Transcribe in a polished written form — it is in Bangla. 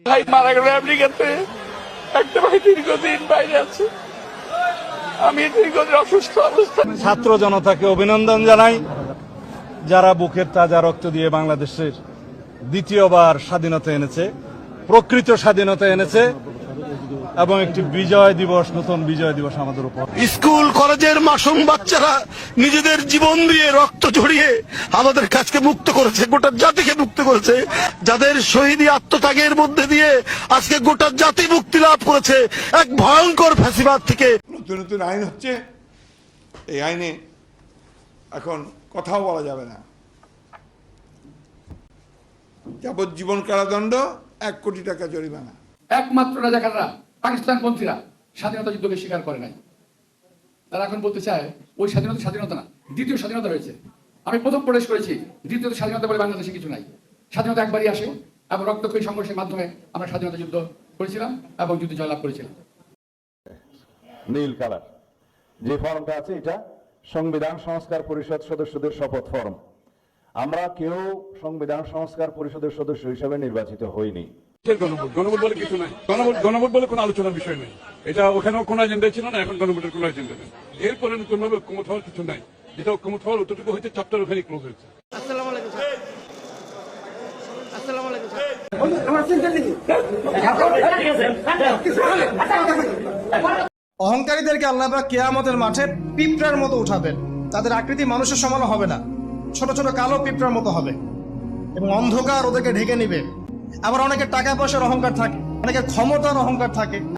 ভাই মারা গেল আমেরিকাতে, একটা ভাই দীর্ঘদিন বাইরে আছে, আমি দীর্ঘদিন অসুস্থ অবস্থা। ছাত্র জনতাকে অভিনন্দন জানাই, যারা বুকের তাজা রক্ত দিয়ে বাংলাদেশের দ্বিতীয়বার স্বাধীনতা এনেছে, প্রকৃত স্বাধীনতা এনেছে এবং একটি বিজয় দিবস, নতুন বিজয় দিবস আমাদের উপর। স্কুল কলেজের মাসুম বাচ্চারা নিজেদের জীবন দিয়ে রক্ত ঝরিয়ে আমাদের কাছকে মুক্ত করেছে, গোটা জাতিকে মুক্ত করেছে, যাদের শহীদী আত্মত্যাগের মধ্যে দিয়ে আজকে গোটা জাতি মুক্তি লাভ করেছে এক ভয়ঙ্কর ফ্যাসিবাদ থেকে। নতুন নতুন আইন হচ্ছে, এই আইনে এখন কথাও বলা যাবে না। যাবজ্জীবন কারাদণ্ড, 1 কোটি টাকা জরিমানা। একমাত্র রাজাকাররা, পাকিস্তানপন্থীরা স্বাধীনতা যুদ্ধকে স্বীকার করে নাই। তারা এখন বলতে চায় ওই স্বাধীনতা না, দ্বিতীয় স্বাধীনতা হয়েছে। আমি প্রথম প্রবেশ করেছি, দ্বিতীয় স্বাধীনতা বলে বাংলাদেশে কিছু নাই। স্বাধীনতা একবারই আসে এবং রক্তক্ষয়ী সংঘর্ষের মাধ্যমে আমরা স্বাধীনতা যুদ্ধ করেছিলাম এবং যুদ্ধে জয়লাভ করেছিলাম। নীল কালার যে ফর্মটা আছে, এটা সংবিধান সংস্কার পরিষদ সদস্যদের শপথ ফর্ম। আমরা কেউ সংবিধান সংস্কার পরিষদের সদস্য হিসেবে নির্বাচিত হইনি। গণভোট বলে কিছু নাই, গণভোট বলে কোনো আলোচনার বিষয় নেই। এটা ওখানেও কোনো এজেন্ডা ছিল না, এখন গণভোটের কোনো এজেন্ডা নেই। এরপরে নতুন ভাবে ঐক্যমত হওয়ার কিছু নাই। যেটা ঐক্যমত হওয়ার অতটুকু হয়েছে, চ্যাপ্টার ওখানে ক্লোজ হয়েছে। অহংকারীদেরকে আল্লাহ পাক কিয়ামতের মাঠে পিঁপড়ার মতো উঠাবেন। তাদের আকৃতি মানুষের সমান হবে না, ছোট ছোট কালো পিঁপড়ার মতো হবে এবং অন্ধকার ওদেরকে ঢেকে নিবে। আবার অনেকের টাকা পয়সার অহংকার থাকে, অনেকের ক্ষমতার অহংকার থাকে।